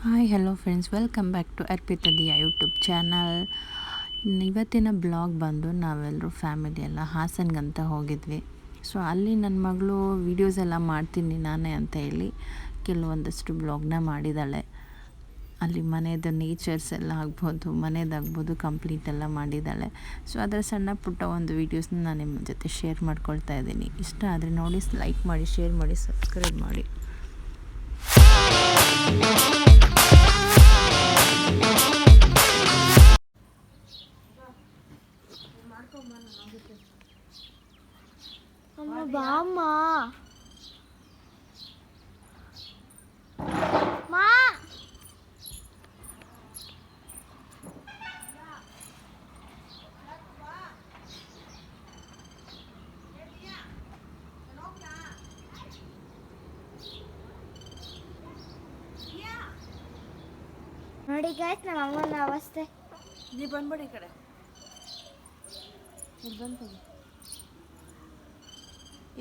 Hi hello friends, welcome back to Arpita Diya YouTube channel. ಇವತ್ತಿನ blog ಬಂದು ನಾವೆಲ್ಲರೂ ಫ್ಯಾಮಿಲಿ ಎಲ್ಲ ಹಾಸನ್ಗಂತ ಹೋಗಿದ್ವಿ. ಸೊ ಅಲ್ಲಿ ನನ್ನ ಮಗಳು ವೀಡಿಯೋಸ್ ಎಲ್ಲ ಮಾಡ್ತೀನಿ ನಾನೇ ಅಂತ ಹೇಳಿ ಕೆಲವೊಂದಷ್ಟು ಬ್ಲಾಗ್ನ ಮಾಡಿದ್ದಾಳೆ. ಅಲ್ಲಿ ಮನೆಯದು ನೇಚರ್ಸ್ ಎಲ್ಲ ಆಗ್ಬೋದು, ಮನೆಯದಾಗ್ಬೋದು, ಕಂಪ್ಲೀಟ್ ಎಲ್ಲ ಮಾಡಿದ್ದಾಳೆ. ಸೊ ಅದರ ಸಣ್ಣ ಪುಟ್ಟ ಒಂದು ವೀಡಿಯೋಸ್ನ ನಾನು ನಿಮ್ಮ ಜೊತೆ ಶೇರ್ ಮಾಡ್ಕೊಳ್ತಾ ಇದ್ದೀನಿ. ಇಷ್ಟ ಆದರೆ ನೋಡಿ, ಲೈಕ್ ಮಾಡಿ, ಶೇರ್ ಮಾಡಿ, ಸಬ್ಸ್ಕ್ರೈಬ್ ಮಾಡಿ. ಅಮ್ಮ ಬಾಮ್ಮ ಮಾ ನೋಡಿ ಗಾಯ್ಸ್, ನಮ್ಮ ಅಮ್ಮನ ಅವಸ್ಥೆ. ನೀ ಬಂದ್ಬಿಡಿ ಈ ಕಡೆ, ಇಲ್ಲಿ ಬಂದು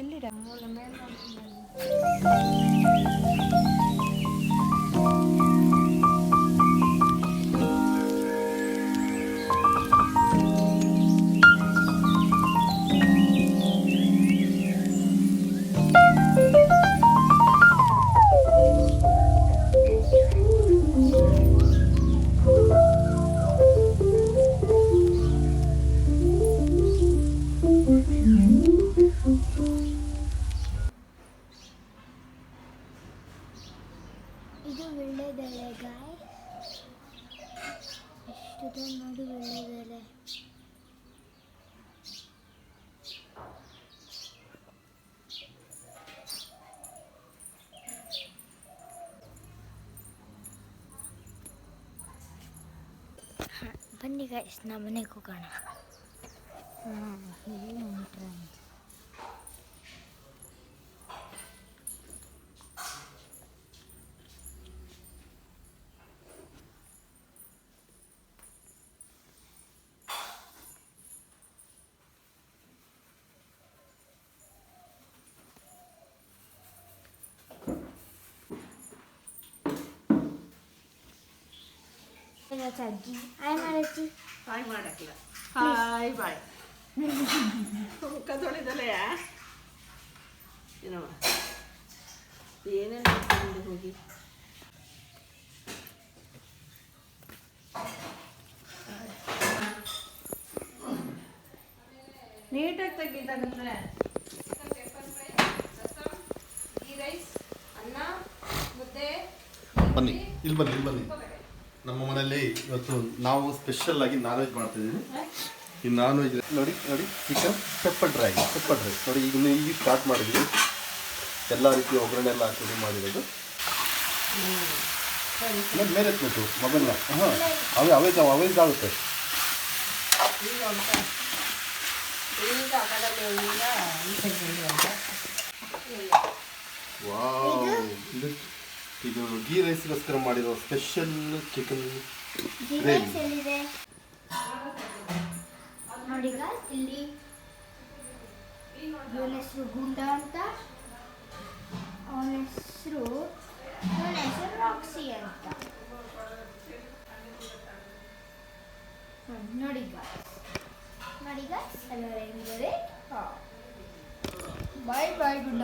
ಇಲ್ಲಿಡ ಮೇಲೆ. ಇದು ವೀಳ್ಯದೆಲೆ ಗಾಯ್, ಎಷ್ಟಿದೆ ನೋಡಿ ವೀಳ್ಯದೆಲೆ. ಬನ್ನಿ ಗಾಯ್ಸ್, ನಮ್ಮ ಮನೆಗೆ ಹೋಗೋಣ. ಅಜ್ಜಿ ಹಾಯ್ ಮಾಡಜ್ಜಿ. ಹಾಯ್ ಮಾಡಕ್ಕಿಲ್ಲ, ಹಾಯ್ ಬಾಯ್. ಮುಖ ತೊಳೆದಲೆಯ ಏನವ ಏನೇನು ಹೋಗಿ ನೀಟಾಗಿ ತೆಗಿತಾಗಂದ್ರೆ ಈ ರೈಸ್, ಅನ್ನ, ಮುದ್ದೆ. ಬನ್ನಿ ಇಲ್ಲಿ ಬನ್ನಿ. ನಮ್ಮ ಮನೆಯಲ್ಲಿ ಇವತ್ತು ನಾವು ಸ್ಪೆಷಲ್ ಆಗಿ ನಾನ್ ವೆಜ್ ಮಾಡ್ತಿದ್ದೀವಿ. ಈ ನಾನ್ ವೆಜ್ ನೋಡಿ ಚಿಕನ್ ಪೆಪ್ಪರ್ ಡ್ರೈ ನೋಡಿ. ಈಗ ಸ್ಟಾರ್ಟ್ ಮಾಡಿದ್ವಿ. ಎಲ್ಲ ರೀತಿಯ ಒಗ್ಗರಣೆ ಎಲ್ಲ ಹಾಕಿ ಮಾಡಿರೋದು. ಮೇಲೆ ಎತ್ಬಿಟ್ಟು ಮೊಬೈಲ್ನ ಅವೇಜ್ ಆಗುತ್ತೆ. ವಾವ್, ಇದು ಗೀ ರೈಸ್ಗೋಸ್ಕರ ಮಾಡಿರೋ ಸ್ಪೆಷಲ್ ಚಿಕನ್ ಗ್ರೇವಿ. ನೋಡಿ ಗಾಯ್ಸ್, ಇಲ್ಲಿ ಇವನ ಹೆಸರು ಗುಂಡ ಅಂತ, ಅವನ ಹೆಸರು ರಾಕ್ಸಿ ಅಂತ. ನೋಡಿ ಗಾಯ್ಸ್ ಎಲ್ಲರೂ ಹೆಂಗಿದೆ. ಬಾಯ್ ಗುಂಡ.